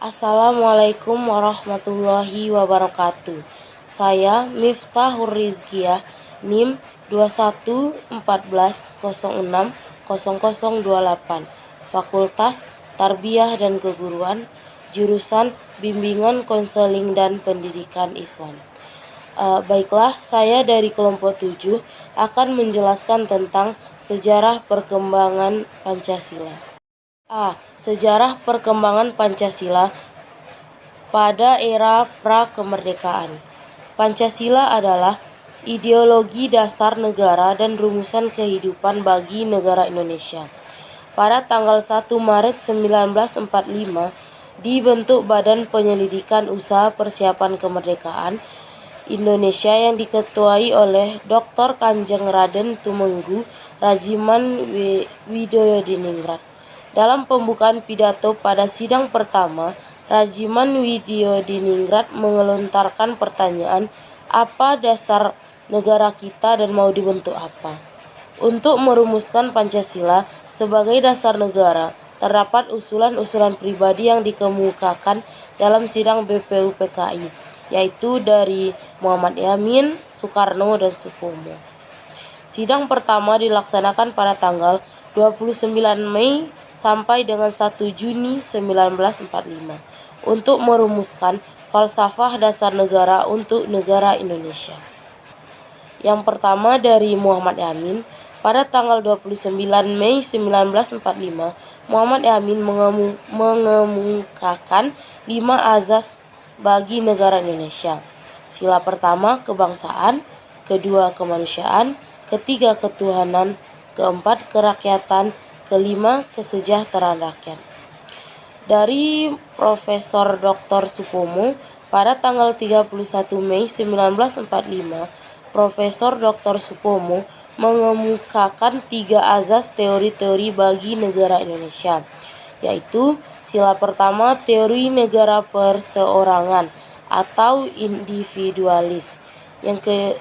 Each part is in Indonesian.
Assalamualaikum warahmatullahi wabarakatuh. Saya Miftahur Rizkiah, NIM 2114060028, Fakultas Tarbiyah dan Keguruan, jurusan Bimbingan Konseling dan Pendidikan Islam. Baiklah, saya dari kelompok 7 akan menjelaskan tentang sejarah perkembangan Pancasila. Sejarah perkembangan Pancasila pada era pra-kemerdekaan. Pancasila adalah ideologi dasar negara dan rumusan kehidupan bagi negara Indonesia. Pada tanggal 1 Maret 1945, dibentuk Badan Penyelidikan Usaha Persiapan Kemerdekaan Indonesia yang diketuai oleh Dr. Kanjeng Raden Tumenggu Rajiman Widodiningrat. Dalam pembukaan pidato pada sidang pertama, Rajiman Widodiningrat mengelontarkan pertanyaan, apa dasar negara kita dan mau dibentuk apa? Untuk merumuskan Pancasila sebagai dasar negara, terdapat usulan-usulan pribadi yang dikemukakan dalam sidang BPUPKI, yaitu dari Muhammad Yamin, Soekarno, dan Supomo. Sidang pertama dilaksanakan pada tanggal 29 Mei sampai dengan 1 Juni 1945 untuk merumuskan falsafah dasar negara untuk negara Indonesia. Yang pertama dari Muhammad Yamin, pada tanggal 29 Mei 1945, Muhammad Yamin mengemukakan 5 azas bagi negara Indonesia. Sila pertama, kebangsaan; kedua, kemanusiaan; ketiga, ketuhanan; keempat, kerakyatan; kelima, kesejahteraan rakyat. Dari Profesor Dr. Supomo, pada tanggal 31 Mei 1945, Profesor Dr. Supomo mengemukakan 3 azas teori-teori bagi negara Indonesia, yaitu sila pertama, teori negara perseorangan atau individualis.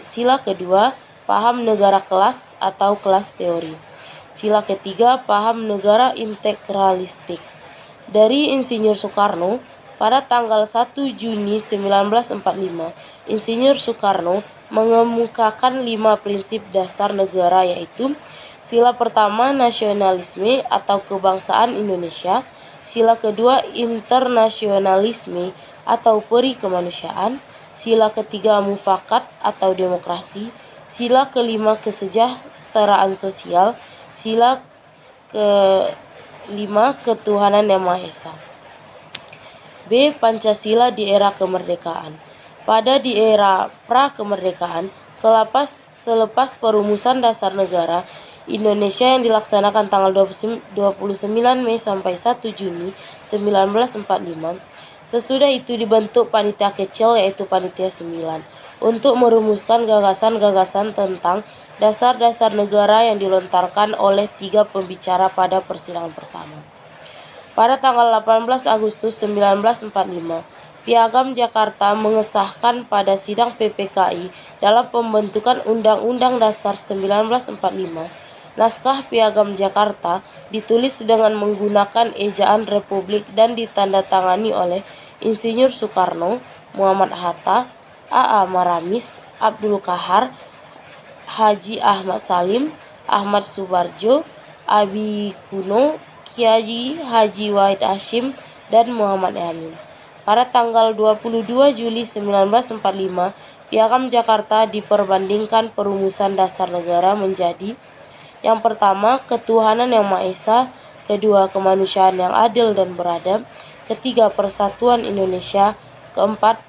Sila kedua, paham negara kelas atau kelas teori. Sila ketiga, paham negara integralistik. Dari Insinyur Soekarno, pada tanggal 1 Juni 1945, Insinyur Soekarno mengemukakan 5 prinsip dasar negara, yaitu sila pertama, nasionalisme atau kebangsaan Indonesia; sila kedua, internasionalisme atau peri kemanusiaan; sila ketiga, mufakat atau demokrasi; sila kelima, kesejahteraan sosial; sila kelima, ketuhanan yang Maha Esa. B. Pancasila di era kemerdekaan. Di era pra-kemerdekaan, selepas perumusan dasar negara Indonesia yang dilaksanakan tanggal 29 Mei sampai 1 Juni 1945, sesudah itu dibentuk panitia kecil, yaitu Panitia 9, untuk merumuskan gagasan-gagasan tentang dasar-dasar negara yang dilontarkan oleh 3 pembicara pada persidangan pertama. Pada tanggal 18 Agustus 1945, Piagam Jakarta mengesahkan pada sidang PPKI dalam pembentukan Undang-Undang Dasar 1945. Naskah Piagam Jakarta ditulis dengan menggunakan ejaan Republik dan ditandatangani oleh Insinyur Soekarno, Muhammad Hatta, A.A. Maramis, Abdul Qahar, Haji Ahmad Salim, Ahmad Subarjo, Abi Kuno, Kiai Haji Wahid Hasyim, dan Muhammad Yamin. Pada tanggal 22 Juli 1945, Piagam Jakarta diperbandingkan perumusan dasar negara menjadi: yang pertama, ketuhanan yang Maha Esa; kedua, kemanusiaan yang adil dan beradab; ketiga, persatuan Indonesia; keempat,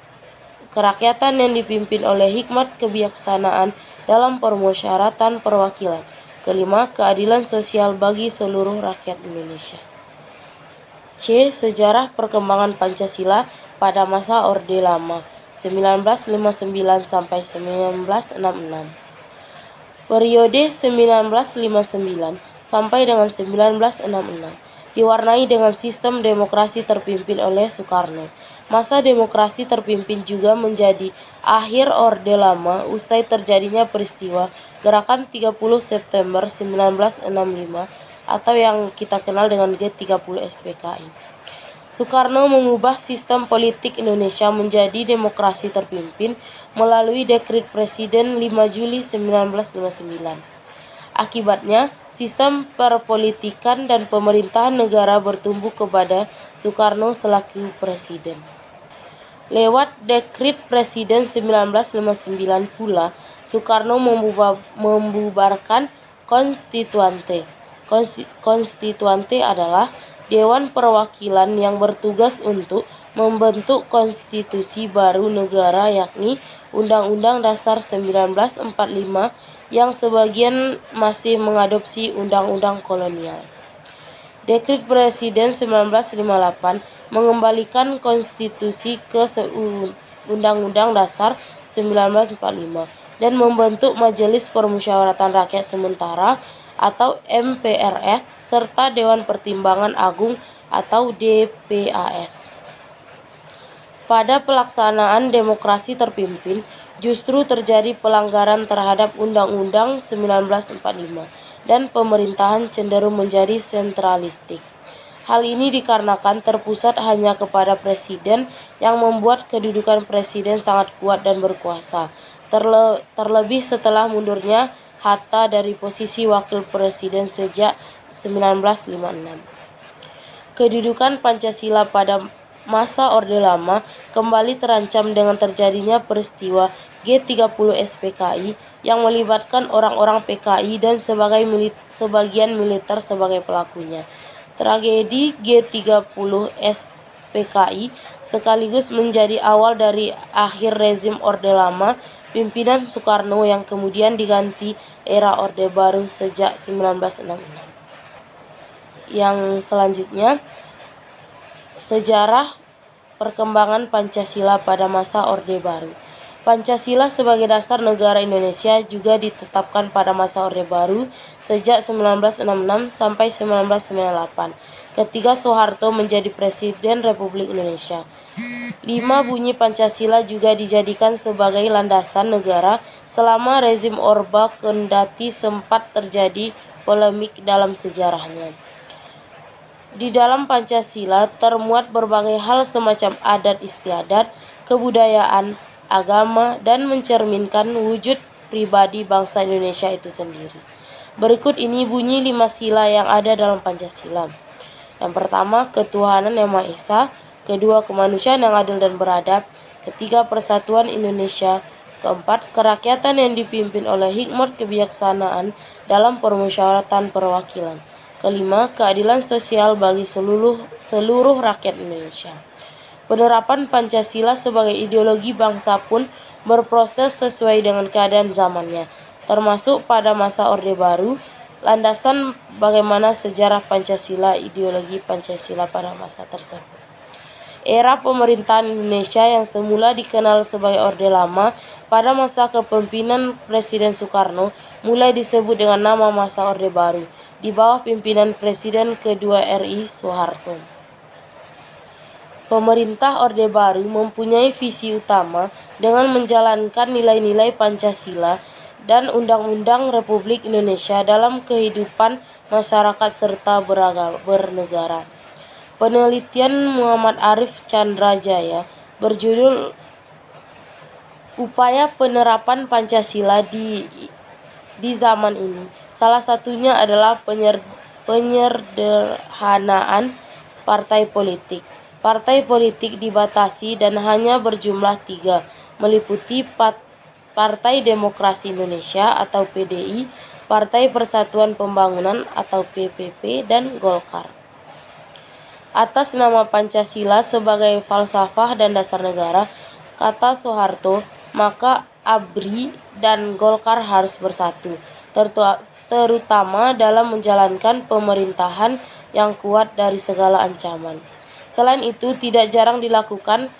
kerakyatan yang dipimpin oleh hikmat kebijaksanaan dalam permusyawaratan perwakilan; kelima, keadilan sosial bagi seluruh rakyat Indonesia. C. Sejarah perkembangan Pancasila pada masa Orde Lama 1959 sampai 1966. Periode 1959 sampai dengan 1966 diwarnai dengan sistem demokrasi terpimpin oleh Soekarno. Masa demokrasi terpimpin juga menjadi akhir Orde Lama usai terjadinya peristiwa Gerakan 30 September 1965 atau yang kita kenal dengan G30 SPKI. Soekarno mengubah sistem politik Indonesia menjadi demokrasi terpimpin melalui Dekret Presiden 5 Juli 1959. Akibatnya, sistem perpolitikan dan pemerintahan negara bertumbuh kepada Soekarno selaku presiden. Lewat Dekret Presiden 1959 pula, Soekarno membubarkan Konstituante. Konstituante adalah Dewan Perwakilan yang bertugas untuk membentuk konstitusi baru negara, yakni Undang-Undang Dasar 1945 yang sebagian masih mengadopsi undang-undang kolonial. Dekret Presiden 1958 mengembalikan konstitusi ke Undang-Undang Dasar 1945 dan membentuk Majelis Permusyawaratan Rakyat Sementara atau MPRS serta Dewan Pertimbangan Agung atau DPAS. Pada pelaksanaan demokrasi terpimpin, justru terjadi pelanggaran terhadap Undang-Undang 1945 dan pemerintahan cenderung menjadi sentralistik. Hal ini dikarenakan terpusat hanya kepada presiden yang membuat kedudukan presiden sangat kuat dan berkuasa, terlebih setelah mundurnya Hatta dari posisi wakil presiden sejak 1956. Kedudukan Pancasila pada masa Orde Lama kembali terancam dengan terjadinya peristiwa G30 SPKI yang melibatkan orang-orang PKI dan sebagian militer sebagai pelakunya. Tragedi G30 SPKI sekaligus menjadi awal dari akhir rezim Orde Lama pimpinan Soekarno yang kemudian diganti era Orde Baru sejak 1966. Yang selanjutnya, sejarah perkembangan Pancasila pada masa Orde Baru. Pancasila sebagai dasar negara Indonesia juga ditetapkan pada masa Orde Baru sejak 1966 sampai 1998, ketika Soeharto menjadi Presiden Republik Indonesia. 5 bunyi Pancasila juga dijadikan sebagai landasan negara selama rezim Orba, kendati sempat terjadi polemik dalam sejarahnya. Di dalam Pancasila termuat berbagai hal semacam adat istiadat, kebudayaan, agama, dan mencerminkan wujud pribadi bangsa Indonesia itu sendiri. Berikut ini bunyi 5 sila yang ada dalam Pancasila. Yang pertama, ketuhanan yang Maha Esa. Kedua, kemanusiaan yang adil dan beradab. Ketiga, persatuan Indonesia. Keempat, kerakyatan yang dipimpin oleh hikmat kebijaksanaan dalam permusyawaratan perwakilan. Kelima, keadilan sosial bagi seluruh rakyat Indonesia. Penerapan Pancasila sebagai ideologi bangsa pun berproses sesuai dengan keadaan zamannya, termasuk pada masa Orde Baru. Landasan bagaimana sejarah Pancasila, ideologi Pancasila pada masa tersebut. Era pemerintahan Indonesia yang semula dikenal sebagai Orde Lama pada masa kepemimpinan Presiden Soekarno mulai disebut dengan nama masa Orde Baru di bawah pimpinan Presiden kedua RI Soeharto. Pemerintah Orde Baru mempunyai visi utama dengan menjalankan nilai-nilai Pancasila dan Undang-Undang Republik Indonesia dalam kehidupan masyarakat serta bernegara. Penelitian Muhammad Arif Candrajaya berjudul Upaya Penerapan Pancasila di zaman ini. Salah satunya adalah penyederhanaan partai politik. Partai politik dibatasi dan hanya berjumlah 3, meliputi Partai Demokrasi Indonesia atau PDI, Partai Persatuan Pembangunan atau PPP, dan Golkar. Atas nama Pancasila sebagai falsafah dan dasar negara, kata Soeharto, maka ABRI dan Golkar harus bersatu, terutama dalam menjalankan pemerintahan yang kuat dari segala ancaman. Selain itu, tidak jarang dilakukan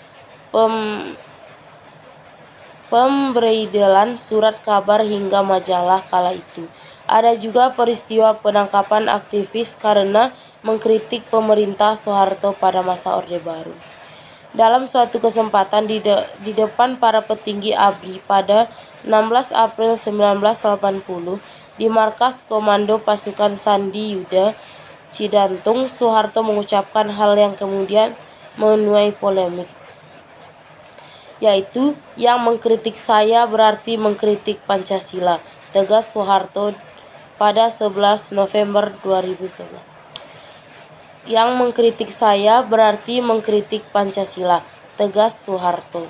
pemberedelan surat kabar hingga majalah kala itu. Ada juga peristiwa penangkapan aktivis karena mengkritik pemerintah Soeharto pada masa Orde Baru. Dalam suatu kesempatan di depan para petinggi ABRI pada 16 April 1980 di markas Komando Pasukan Sandi Yuda, Cidantung, Soeharto mengucapkan hal yang kemudian menuai polemik, yaitu yang mengkritik saya berarti mengkritik Pancasila, tegas Soeharto pada 11 November 2011. Yang mengkritik saya berarti mengkritik Pancasila, tegas Soeharto.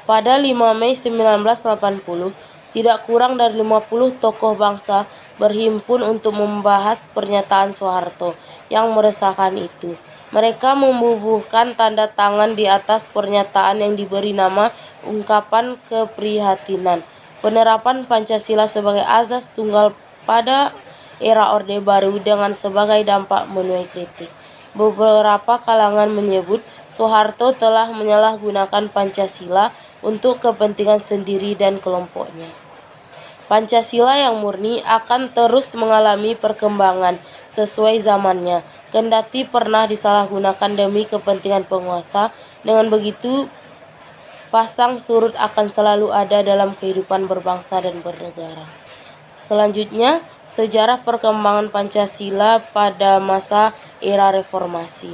Pada 5 Mei 1980, tidak kurang dari 50 tokoh bangsa berhimpun untuk membahas pernyataan Soeharto yang meresahkan itu. Mereka membubuhkan tanda tangan di atas pernyataan yang diberi nama Ungkapan Keprihatinan, penerapan Pancasila sebagai azas tunggal pada era Orde Baru dengan sebagai dampak menuai kritik. Beberapa kalangan menyebut Soeharto telah menyalahgunakan Pancasila untuk kepentingan sendiri dan kelompoknya. Pancasila yang murni akan terus mengalami perkembangan sesuai zamannya, kendati pernah disalahgunakan demi kepentingan penguasa. Dengan begitu, pasang surut akan selalu ada dalam kehidupan berbangsa dan bernegara. Selanjutnya, sejarah perkembangan Pancasila pada masa era reformasi.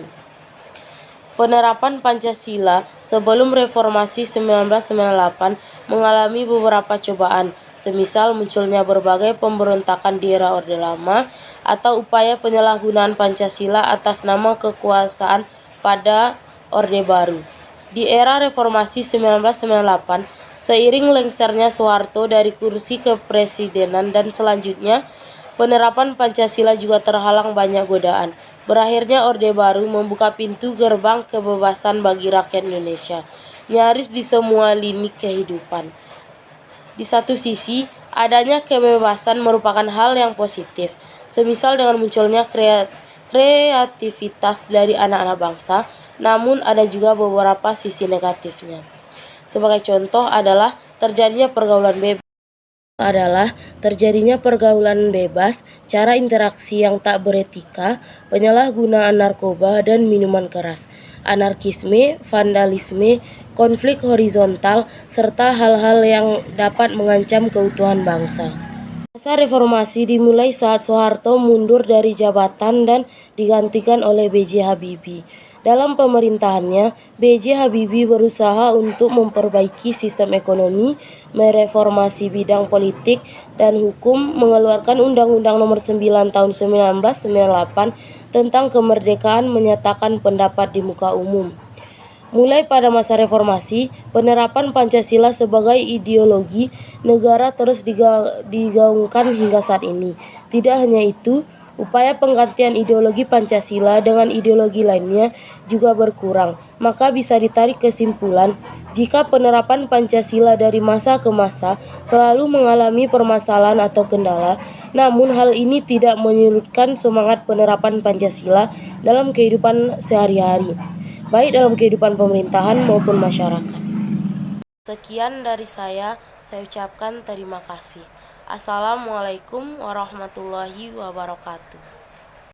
Penerapan Pancasila sebelum reformasi 1998 mengalami beberapa cobaan, semisal munculnya berbagai pemberontakan di era Orde Lama atau upaya penyalahgunaan Pancasila atas nama kekuasaan pada Orde Baru. Di era reformasi 1998, seiring lengsernya Soeharto dari kursi kepresidenan dan selanjutnya, penerapan Pancasila juga terhalang banyak godaan. Berakhirnya Orde Baru membuka pintu gerbang kebebasan bagi rakyat Indonesia, nyaris di semua lini kehidupan. Di satu sisi, adanya kebebasan merupakan hal yang positif, semisal dengan munculnya kreativitas dari anak-anak bangsa, namun ada juga beberapa sisi negatifnya. Sebagai contoh adalah terjadinya pergaulan bebas, cara interaksi yang tak beretika, penyalahgunaan narkoba dan minuman keras, anarkisme, vandalisme, konflik horizontal, serta hal-hal yang dapat mengancam keutuhan bangsa. Masa reformasi dimulai saat Soeharto mundur dari jabatan dan digantikan oleh B.J. Habibie. Dalam pemerintahannya, B.J. Habibie berusaha untuk memperbaiki sistem ekonomi, mereformasi bidang politik dan hukum, mengeluarkan Undang-Undang Nomor 9 Tahun 1998 tentang kemerdekaan menyatakan pendapat di muka umum. Mulai pada masa reformasi, penerapan Pancasila sebagai ideologi negara terus digaungkan hingga saat ini. Tidak hanya itu, upaya penggantian ideologi Pancasila dengan ideologi lainnya juga berkurang. Maka bisa ditarik kesimpulan, jika penerapan Pancasila dari masa ke masa selalu mengalami permasalahan atau kendala, namun hal ini tidak menyurutkan semangat penerapan Pancasila dalam kehidupan sehari-hari, baik dalam kehidupan pemerintahan maupun masyarakat. Sekian dari saya ucapkan terima kasih. Assalamualaikum warahmatullahi wabarakatuh.